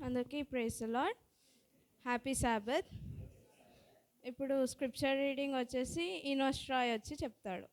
అందరికీ praise the lord. Happy Sabbath. ఇప్పుడు scripture reading వచ్చేసి ఇనోష్ రాయ్ వచ్చి చెప్తాడు.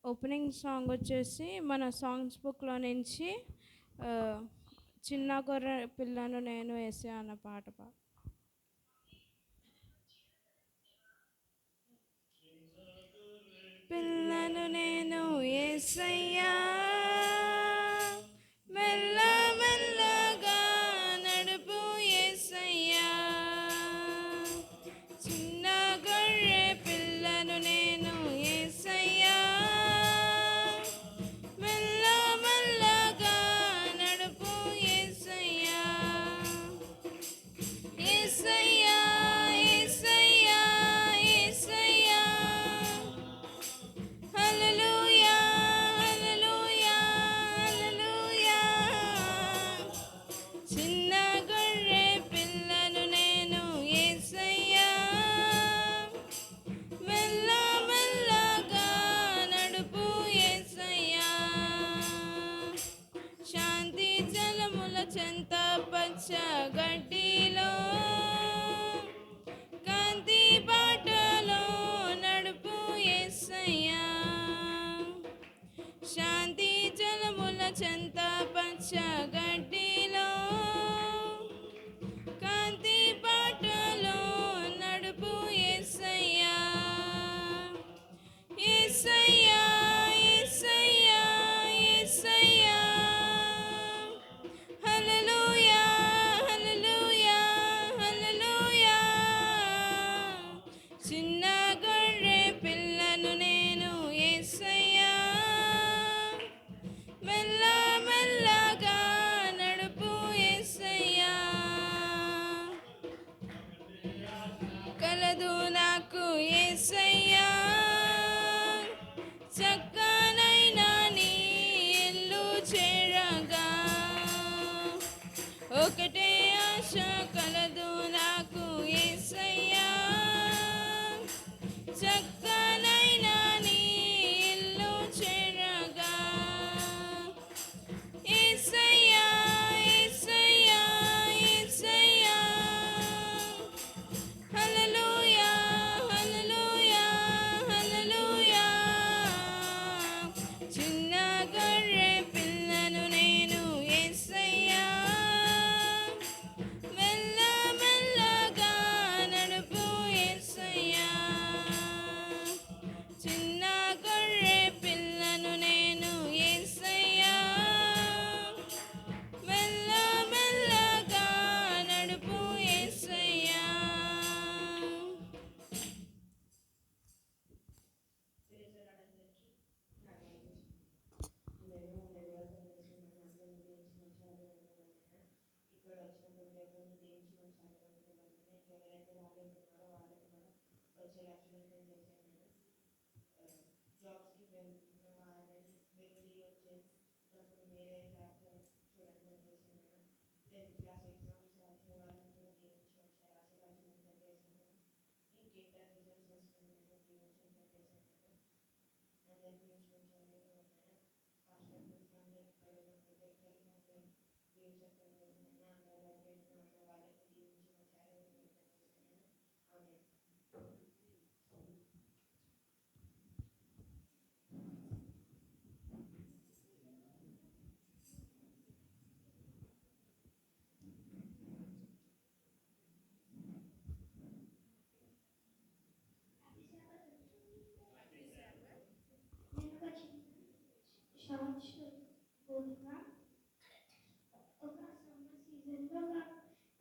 ఓపెనింగ్ సాంగ్ వచ్చేసి మన సాంగ్స్ బుక్లో నుంచి చిన్న గొర్రె పిల్లను నేను వేసే అన్న పాట పిల్లను నేను యేసయ్యా మెల్ల మెల్లగా నడుపు యేసయ్యా చిన్న గొర్రె పిల్లను నేను యేసయ్యా మెల్ల మెల్లగా నడుపు యేసయ్యా యేసయ్యా యేసయ్యా యేసయ్యా హల్లెలూయా హల్లెలూయా హల్లెలూయా చిన్న గొర్రె పిల్లను నేను యేసయ్యా మెల్ల మెల్లగా నడుపు యేసయ్యా శాంతి జలముల చెంత పచ్చ గడ్డిలో కాంతి బాటలో నడుపు యేసయ్యా శాంతి జలముల చెంత పచ్చ గడ్డిలో కాంతి బాటలో నడుపు యేసయ్యా యేసయ్యా యేసయ్యా యేసయ్యా హల్లెలూయా హల్లెలూయా హల్లెలూయా చిన్న గొర్రె పిల్లను నేను యేసయ్యా మెల్ల మెల్లగా నడుపు యేసయ్యా కలదు నాకు యేసయ్యా చక్కనైనా నీ ఇల్లు చేరగా ఒకటే ఆశ కలదు నాకు యేసయ్యా చక్కనైనా నీ ఇల్లు చేరగా యేసయ్యా యేసయ్యా యేసయ్యా హల్లెలూయా హల్లెలూయా హల్లెలూయా చిన్న గొర్రె పిల్లను నేను యేసయ్యా మెల్ల మెల్లగా నడుపు యేసయ్యా చిన్న గొర్రె పిల్లను నేను యేసయ్యా మెల్ల మెల్లగా నడుపు యేసయ్యా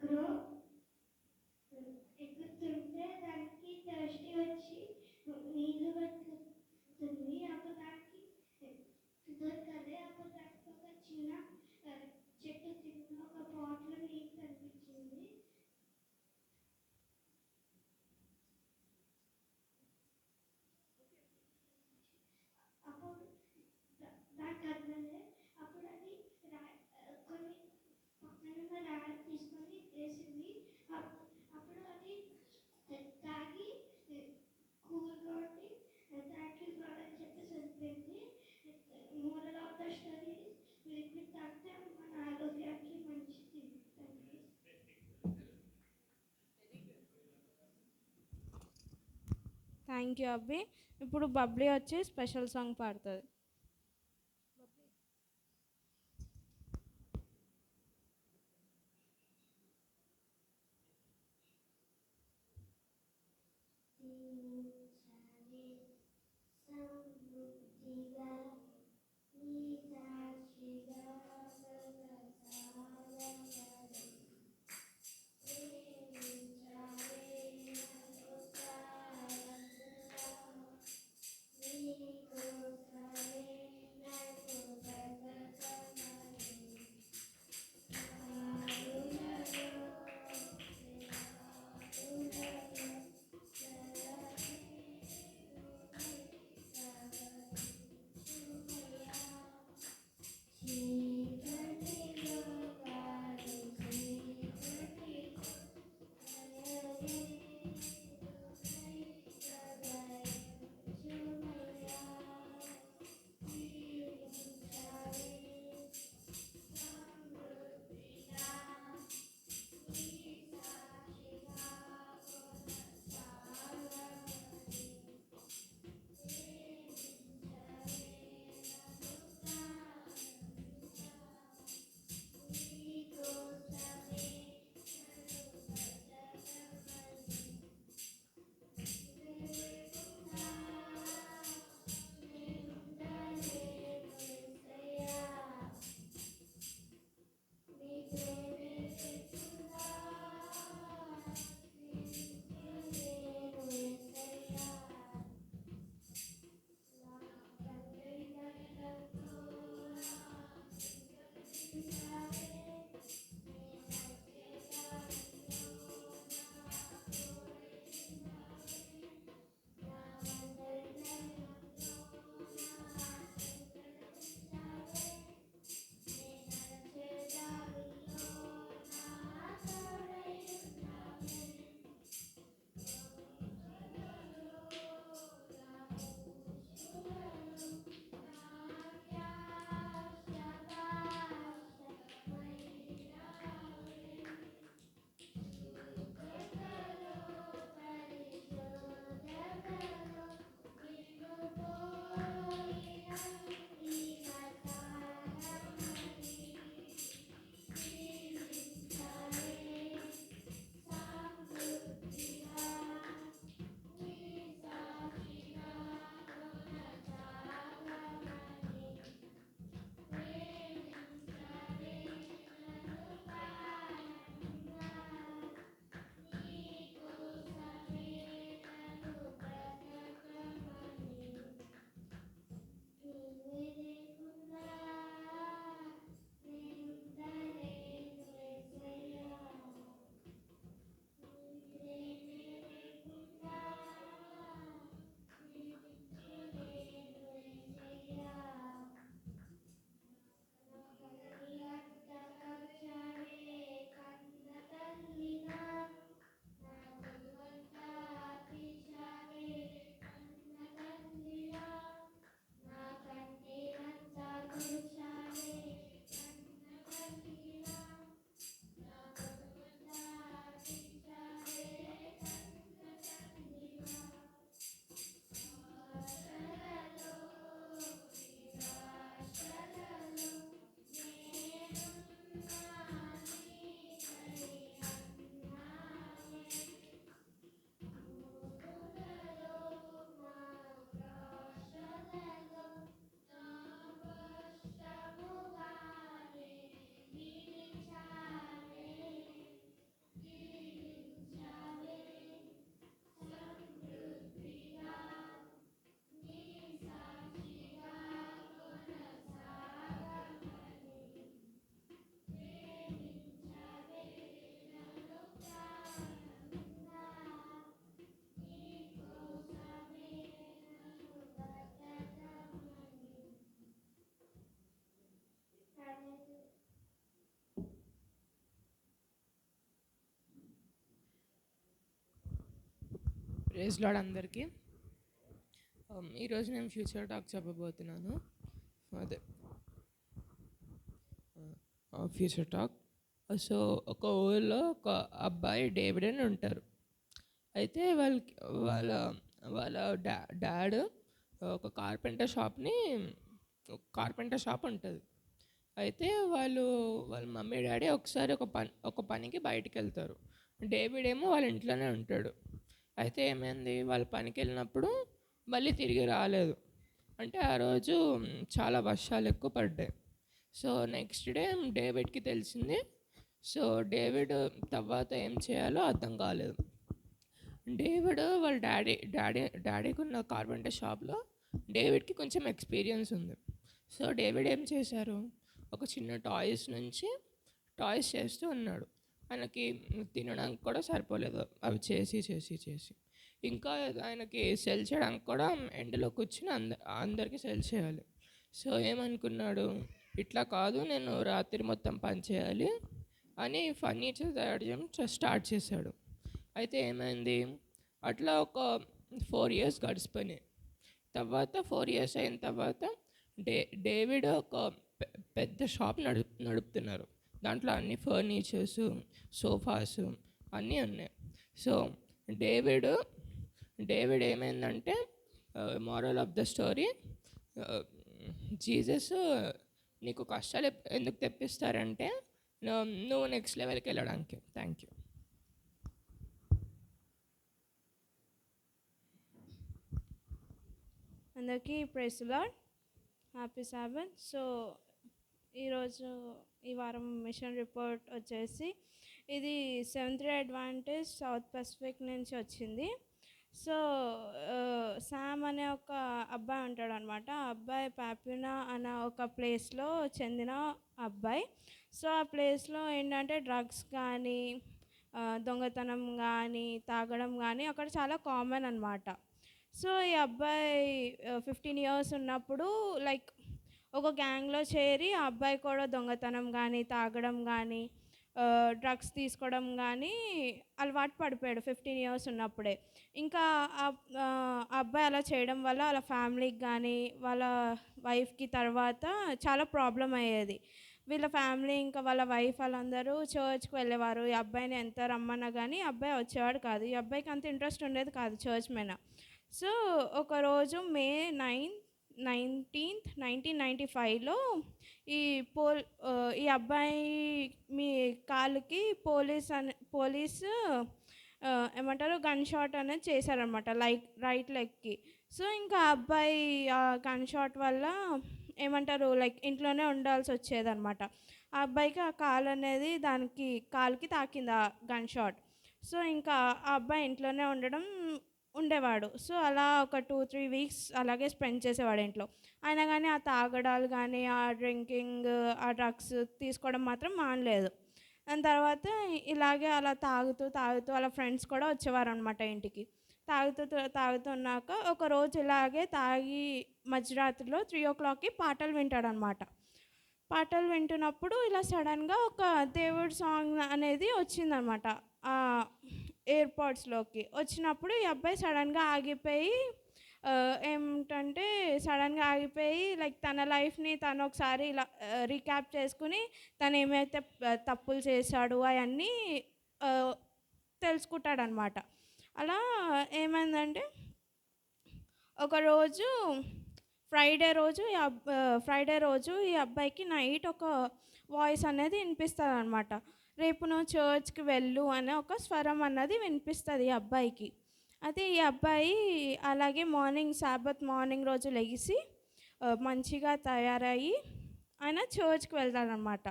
క్రో ఎక్కుతుంటే దానికి థర్స్టీ వచ్చి నీళ్ళు పట్టుతుంది. అప్పుడు దానికి దొరకలే. అప్పుడు దానికి ఒక చిన్న చెట్టు కింద ఒక పాట్లో నీళ్ళు కనిపించింది. అప్పుడు దానికి అర్థమే. అప్పుడు అది కొన్ని పక్కన రాయి తీసుకొని వేసింది. అప్పుడు అది తాగి కూల్గా ఉండి థ్యాంక్ యూ గాడ్ అని చెప్పి చనిపోయింది. Moral of the story liquid తాగితే మన ఆరోగ్యానికి మంచిది. థ్యాంక్ యూ అబ్బి. ఇప్పుడు బబ్లీ వచ్చి స్పెషల్ సాంగ్ పాడుతుంది. ప్రైజ్ లార్డ్ అందరికీ. ఈరోజు నేను ఫ్యూచర్ టాక్ చెప్పబోతున్నాను. అదే ఫ్యూచర్ టాక్. సో ఒక ఊళ్ళో ఒక అబ్బాయి డేవిడ్ అని ఉంటారు. అయితే వాళ్ళ వాళ్ళ డాడ్ ఒక కార్పెంటర్ షాప్ ఉంటుంది. అయితే వాళ్ళ మమ్మీ డాడీ ఒకసారి ఒక పనికి బయటికి వెళ్తారు. డేవిడ్ ఏమో వాళ్ళ ఇంట్లోనే ఉంటాడు. అయితే ఏమైంది, వాళ్ళ పనికి వెళ్ళినప్పుడు మళ్ళీ తిరిగి రాలేదు. అంటే ఆ రోజు చాలా వర్షాలు ఎక్కువ పడ్డాయి. సో నెక్స్ట్ డే డేవిడ్కి తెలిసింది. సో డేవిడ్ తర్వాత ఏం చేయాలో అర్థం కాలేదు. డేవిడ్ వాళ్ళ డాడీకి ఉన్న కార్పెంటర్ షాప్లో డేవిడ్కి కొంచెం ఎక్స్పీరియన్స్ ఉంది. సో డేవిడ్ ఏం చేశారు, ఒక చిన్న టాయ్స్ చేస్తూ ఉన్నాడు. ఆయనకి తినడానికి కూడా సరిపోలేదు అవి చేసి. ఇంకా ఆయనకి సెల్ చేయడానికి కూడా ఎండలో కూర్చుని అందరికీ సెల్ చేయాలి. సో ఏమనుకున్నాడు, ఇట్లా కాదు, నేను రాత్రి మొత్తం పని చేయాలి అని ఫర్నిచర్ తయారు చేయడం స్టార్ట్ చేశాడు. అయితే ఏమైంది, అట్లా ఒక 4 years గడిచిపోయినాయి. తర్వాత 4 years అయిన తర్వాత డేవిడ్ ఒక పెద్ద షాప్ నడుపుతున్నారు. దాంట్లో అన్ని ఫర్నిచర్స్, సోఫాస్ అన్నీ ఉన్నాయి. సో డేవిడ్ ఏమైందంటే, moral of the story, Jesus నీకు కష్టాలు ఎందుకు తెప్పిస్తారంటే నువ్వు నెక్స్ట్ లెవెల్కి వెళ్ళడానికి. Thank you. అందరికీ praise the lord, happy Sabbath. So ఈరోజు ఈ వారం మిషన్ రిపోర్ట్ వచ్చేసి ఇది 7th day advantage south Pacific నుంచి వచ్చింది. సో శామ్ అనే ఒక అబ్బాయి ఉంటాడు అనమాట. ఆ అబ్బాయి పాపునా అనే ఒక ప్లేస్లో చెందిన అబ్బాయి. సో ఆ ప్లేస్లో ఏంటంటే డ్రగ్స్ కానీ దొంగతనం కానీ తాగడం కానీ అక్కడ చాలా కామన్ అనమాట. సో ఈ అబ్బాయి 15 years ఉన్నప్పుడు లైక్ ఒక గ్యాంగ్లో చేరి ఆ అబ్బాయి కూడా దొంగతనం కానీ తాగడం కానీ డ్రగ్స్ తీసుకోవడం కానీ అలవాటు పడిపోయాడు 15 years ఉన్నప్పుడే. ఇంకా ఆ అబ్బాయి అలా చేయడం వల్ల వాళ్ళ ఫ్యామిలీకి కానీ వాళ్ళ వైఫ్కి తర్వాత చాలా ప్రాబ్లం అయ్యేది. వీళ్ళ ఫ్యామిలీ ఇంకా వాళ్ళ వైఫ్ వాళ్ళందరూ చర్చ్కి వెళ్ళేవారు. ఈ అబ్బాయిని ఎంత రమ్మన్నా కానీ ఈ అబ్బాయి వచ్చేవాడు కాదు. ఈ అబ్బాయికి అంత ఇంట్రెస్ట్ ఉండేది కాదు చర్చ్ మీద. సో ఒకరోజు May 19th, 1995లో ఈ అబ్బాయి మీ కాలుకి పోలీసు ఏమంటారు గన్ షాట్ అనేది చేశారనమాట, రైట్ లెగ్కి. సో ఇంకా అబ్బాయి ఆ గన్ షాట్ వల్ల ఏమంటారు లైక్ ఇంట్లోనే ఉండాల్సి వచ్చేదన్నమాట. ఆ అబ్బాయికి ఆ కాలు అనేది కాలుకి తాకింది ఆ గన్ షాట్. సో ఇంకా ఆ అబ్బాయి ఇంట్లోనే ఉండేవాడు. సో అలా ఒక 2-3 weeks అలాగే స్పెండ్ చేసేవాడు ఇంట్లో. అయినా కానీ ఆ తాగడాలు కానీ ఆ డ్రింకింగ్ ఆ డ్రగ్స్ తీసుకోవడం మాత్రం మానలేదు. దాని తర్వాత ఇలాగే అలా తాగుతూ వాళ్ళ ఫ్రెండ్స్ కూడా వచ్చేవారు అనమాట ఇంటికి. తాగుతున్నాక ఒకరోజు ఇలాగే తాగి మధ్యరాత్రిలో 3 o'clockకి పాటలు వింటాడనమాట. పాటలు వింటున్నప్పుడు ఇలా సడన్గా ఒక దేవుడి సాంగ్ అనేది వచ్చిందనమాట ఎయిర్పాడ్స్లోకి. వచ్చినప్పుడు ఈ అబ్బాయి సడన్గా ఆగిపోయి లైక్ తన లైఫ్ని తను ఒకసారి ఇలా రీక్యాప్ చేసుకుని తను ఏమైతే తప్పులు చేశాడు అవన్నీ తెలుసుకుంటాడనమాట. అలా ఏమైందంటే ఒకరోజు ఫ్రైడే రోజు ఈ అబ్బాయికి నైట్ ఒక వాయిస్ అనేది వినిపిస్తుంది అనమాట. రేపు నువ్వు చర్చ్కి వెళ్ళు అనే ఒక స్వరం అన్నది వినిపిస్తుంది ఈ అబ్బాయికి. అయితే ఈ అబ్బాయి అలాగే సాబత్ మార్నింగ్ రోజు లెగిసి మంచిగా తయారయ్యి ఆయన చర్చ్కి వెళ్తాడనమాట.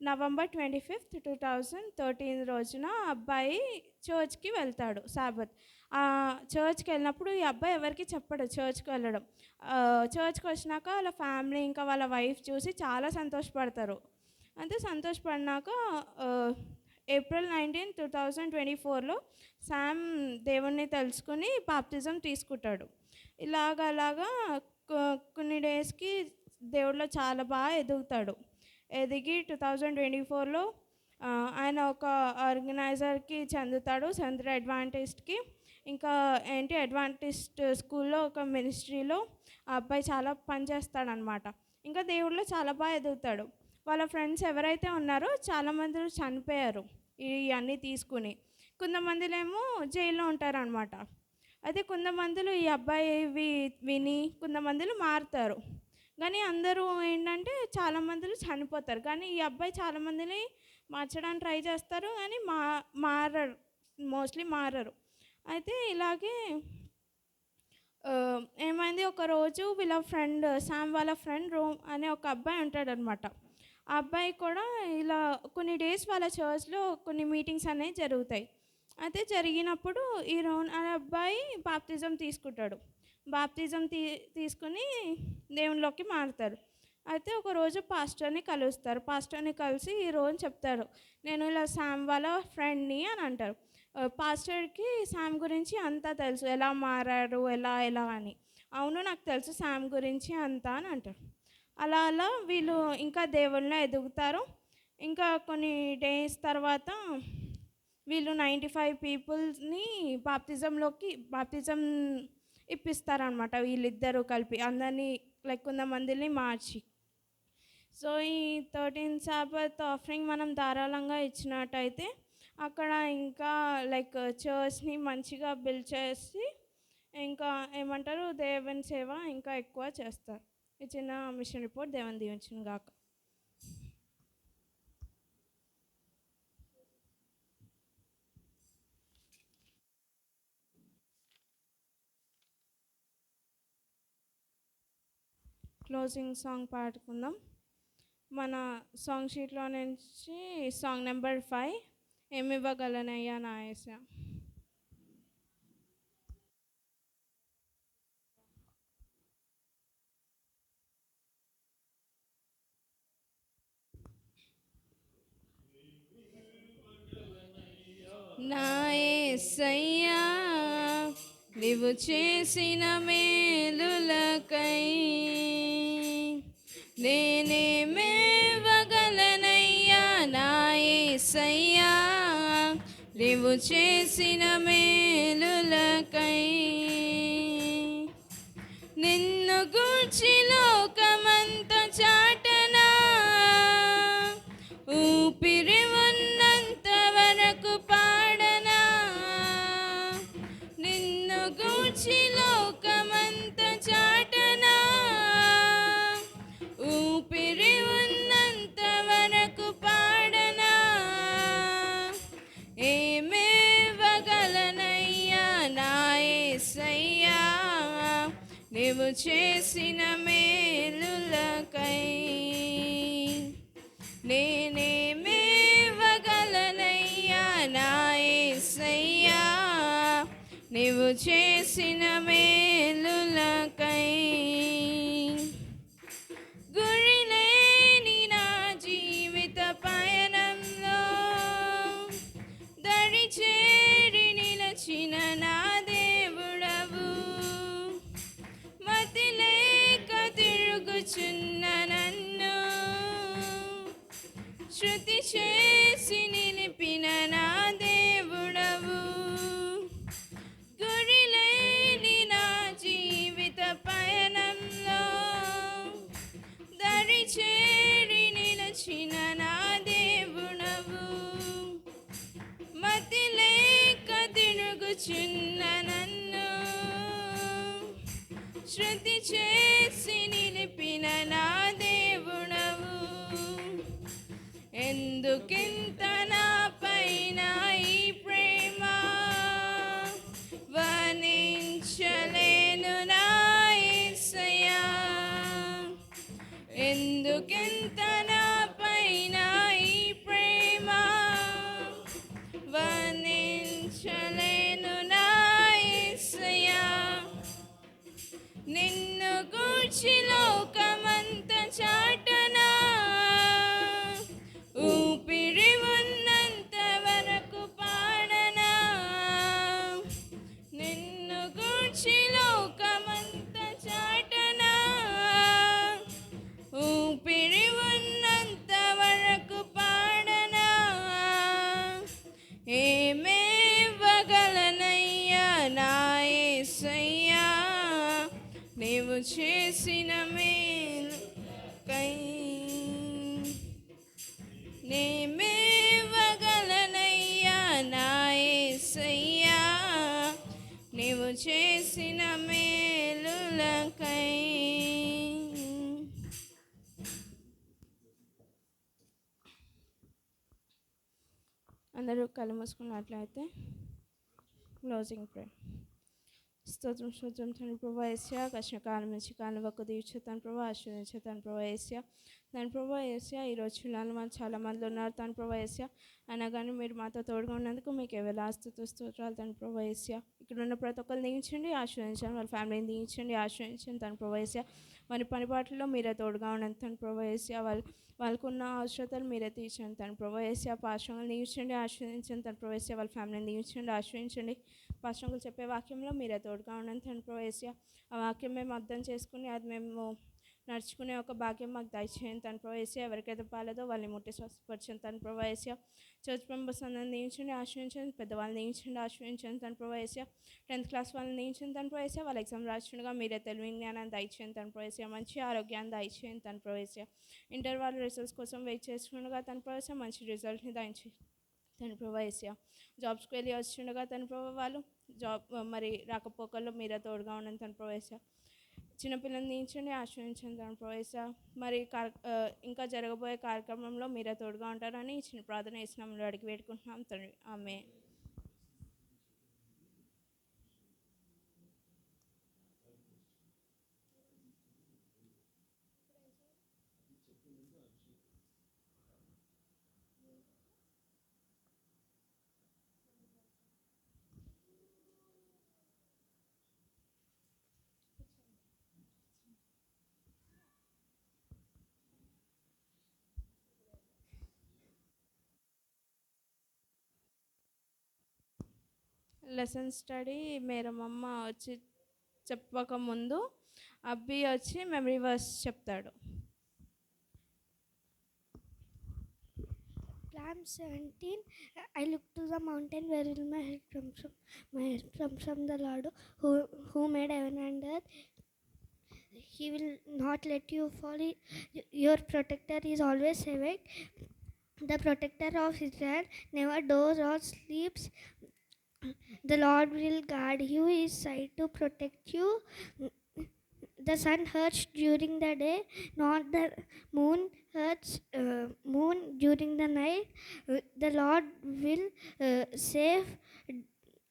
November 25th, 2013 రోజున అబ్బాయి చర్చ్కి వెళ్తాడు సాబత్. చర్చ్కి వెళ్ళినప్పుడు ఈ అబ్బాయి ఎవరికి చెప్పడు చర్చ్కి వెళ్ళడం. చర్చ్కి వచ్చినాక వాళ్ళ ఫ్యామిలీ ఇంకా వాళ్ళ వైఫ్ చూసి చాలా సంతోషపడతారు. అంతే సంతోషపడినాక April 19, 2024లో శామ్ దేవుణ్ణి తెలుసుకుని బాప్తిజం తీసుకుంటాడు. అలాగా కొన్ని డేస్కి దేవుడిలో చాలా బాగా ఎదిగి 2024లో ఆయన ఒక ఆర్గనైజర్కి చెందుతాడు, 7th డే అడ్వాంటిస్ట్కి. ఇంకా ఏంటి అడ్వాంటిస్ట్ స్కూల్లో ఒక మినిస్ట్రీలో ఆ అబ్బాయి చాలా పని చేస్తాడనమాట. ఇంకా దేవుడిలో చాలా బాగా ఎదుగుతాడు. వాళ్ళ ఫ్రెండ్స్ ఎవరైతే ఉన్నారో చాలామంది చనిపోయారు ఇవన్నీ తీసుకుని. కొంతమందిలేమో జైల్లో ఉంటారనమాట. అయితే కొంతమందిలో ఈ అబ్బాయి విని కొంతమందిలో మారుతారు. కానీ అందరూ ఏంటంటే చాలామందిలో చనిపోతారు. కానీ ఈ అబ్బాయి చాలామందిని మార్చడానికి ట్రై చేస్తారు కానీ మారరు, మోస్ట్లీ మారరు. అయితే ఇలాగే ఏమైంది, ఒకరోజు వీళ్ళ ఫ్రెండ్ శామ్ వాళ్ళ ఫ్రెండ్ రోమ్ అనే ఒక అబ్బాయి ఉంటాడనమాట. ఆ అబ్బాయి కూడా ఇలా కొన్ని డేస్ వాళ్ళ చర్చ్లో కొన్ని మీటింగ్స్ అనేవి జరుగుతాయి. అయితే జరిగినప్పుడు ఈ రోన్ అనే అబ్బాయి బాప్తిజం తీసుకుంటాడు. బాప్తిజం తీసుకుని దేవునిలోకి మారుతారు. అయితే ఒకరోజు పాస్టర్ని కలుస్తారు. పాస్టర్ని కలిసి ఈ రోజు చెప్తారు, నేను ఇలా శామ్ వాళ్ళ ఫ్రెండ్ని అని అంటారు. పాస్టర్కి శామ్ గురించి అంతా తెలుసు, ఎలా మారాడు ఎలా ఎలా అని. అవును నాకు తెలుసు శామ్ గురించి అంతా అని అంటారు. అలా అలా వీళ్ళు ఇంకా దేవుళ్ళలో ఎదుగుతారు. ఇంకా కొన్ని డేస్ తర్వాత వీళ్ళు 95 పీపుల్స్ని బాప్తిజం ఇప్పిస్తారనమాట. వీళ్ళిద్దరూ కలిపి అందరినీ లైక్ కొంతమందిని మార్చి. సో ఈ 13 సాబత్ ఆఫరింగ్ మనం ధారాళంగా ఇచ్చినట్టయితే అక్కడ ఇంకా లైక్ చర్చ్ని మంచిగా బిల్డ్ చేసి ఇంకా ఏమంటారు దేవుని సేవ ఇంకా ఎక్కువ చేస్తారు. ఈ చిన్న మిషన్ రిపోర్ట్ దేవుని దీవించును గాక. క్లోజింగ్ సాంగ్ పాడుకుందాం. మన సాంగ్ షీట్లో నుంచి సాంగ్ నెంబర్ 5, ఏమివ్వగలనయ్యా నా యేసయ్యా. నా యేసయ్యా నీవు చేసిన మేలులకై నేనేమివ్వగలనయ్యా నా యేసయ్యా నీవు చేసిన మేలులకై. నిన్ను గూర్చి లోకమంత చాటనా, ఊపిరి ఉన్నంత వరకు పాడనా. నిన్ను గూర్చి లోకమంత చాటనా, ఊపిరి ఉన్నంత వరకు పాడనా. ఏమివ్వగలనయ్యా నా యేసయ్యా నీవు చేసిన మేలులకై. నేనేమివ్వగలనయ్యా నా యేసయ్యా నీవు చేసిన మేలులకై. గురిలేని నా జీవిత పయనంలో దరి చేరి నిలచిన నా దేవుడవు. మతి లేక తిరుగుచున్న నన్ను శృతి చేసి నిలిపిన నా దేవుడవు. గురిలేని నా జీవిత పయనంలో దరి చేరి నిలచిన నా దేవుడవు. మతి లేక తిరుగుచున్న నన్ను శృతి చేసి నిలిపిన నా దేవుడవు. ఎందుకింత నా పైన ఈ ప్రేమ, వర్ణించలేను నా యేసయ్యా. ఎందుకింత నా పైన ఈ ప్రేమ, వర్ణించలేను నా యేసయ్యా. నిన్ను గూర్చి లోకమంత చాటనా, ఊపిరి చేసిన మేలు కై నేమేవగలనయ్యా నా యేసయ్యా నీవు చేసిన మేలులకై. అందరూ కళ్ళు మూసుకున్నట్లయితే క్లోజింగ్ ప్రే. స్తోత్రం స్తోత్రం తండ్రి ప్రభా యేసయ్యా, కష్టకాలం నుంచి కాలం ఒక దీక్ష తన ప్రభా ఆశ్రయించే తన ప్రభా యేసయ్యా, తన ప్రభా యేసయ్యా. ఈరోజు పిల్లలు వాళ్ళు చాలామంది ఉన్నారు తన ప్రభా యేసయ్యా, అయినా కానీ మీరు మాతో తోడుగా ఉన్నందుకు మీకు ఎవరి స్తోత్రాలు తన ప్రభా యేసయ్యా. ఇక్కడ ఉన్న ప్రతి ఒక్కరు దీవించండి, ఆశ్రయించండి, వాళ్ళ ఫ్యామిలీని దీవించండి, ఆశ్రయించండి తన ప్రభా యేసయ్యా. వారి పనిపాట్లలో మీరే తోడుగా ఉండండి తన ప్రభా యేసయ్యా. వాళ్ళకున్న అవసరతలు మీరే తీర్చండి తన ప్రభా యేసయ్యా. పాశ్రంగా దీవించండి, ఆశ్రయించండి తన ప్రభా యేసయ్యా. వాళ్ళ ఫ్యామిలీని దీవించండి, ఆశ్రయించండి. పాశ్రంగులు చెప్పే వాక్యంలో మీరే తోడుగా ఉండండి తన ప్రభా యేసయ్యా. ఆ వాక్యం మేము అర్థం చేసుకుని అది మేము నడుచుకునే ఒక భాగ్యం మాకు దయచేయండి తన ప్రభా యేసయ్యా. ఎవరికైతే పాలేదో వాళ్ళని ముట్టి స్వస్థపరచండి తన ప్రభా యేసయ్యా. చర్చ్ మెంబర్స్ అందరిని దీవించండి, ఆశ్రయించండి. పెద్దవాళ్ళని దీవించండి, ఆశ్రయించండి తన ప్రభా యేసయ్యా. 10th క్లాస్ వాళ్ళని దీవించండి తన ప్రభా యేసయ్యా. వాళ్ళ ఎగ్జామ్ రాస్తుండగా మీరే తెలివి జ్ఞానాన్ని దయచేయండి తన ప్రభా యేసయ్యా. మంచి ఆరోగ్యాన్ని దయచేయండి తన ప్రభా యేసయ్యా. ఇంటర్ వాళ్ళ రిజల్ట్స్ కోసం వెయిట్ చేస్తుండగా తన ప్రభా యేసయ్యా మంచి రిజల్ట్ని దయచేయండి తన ప్రభా యేసయ్యా. జాబ్స్కి వెళ్ళి వస్తుండగా తన ప్రభా వాళ్ళు జాబ్ మరి రాకపోకల్లో మీరే తోడుగా ఉండండి తన ప్రభా యేసయ్యా. చిన్నపిల్లల్ని దీవించండి, ఆశ్రయించండి తన ప్రభా యేసయ్యా. మరి ఇంకా జరగబోయే కార్యక్రమంలో మీరే తోడుగా ఉంటారని చిన్న ప్రార్థన చేసినాము అడిగి వేడుకుంటున్నాం తండ్రి, ఆమేన్. లెసన్ స్టడీ మేరమమ్మ వచ్చి చెప్పకముందు అబ్బి వచ్చి మెమరీ వర్స్ చెప్తాడు. Psalm 17. I look to the mountain, where will my help come from? My help comes from the Lord who made heaven and earth. He will not let you fall. Your protector is always awake. The protector of Israel never dozes or sleeps. The Lord will guard you, his side to protect you. The sun hurts during the day, not the moon hurts moon during the night. The Lord will save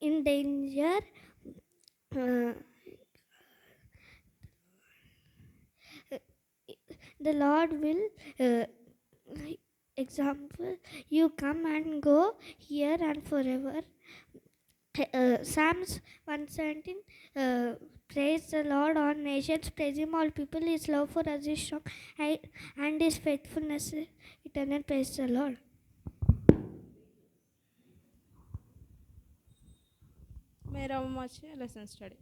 in danger. The Lord will example you come and go here and forever. Psalms 117. Praise the Lord, all nations, praise him, all people. His love for us is strong, and his faithfulness eternal. Praise the Lord. Meramma వచ్చి lesson study.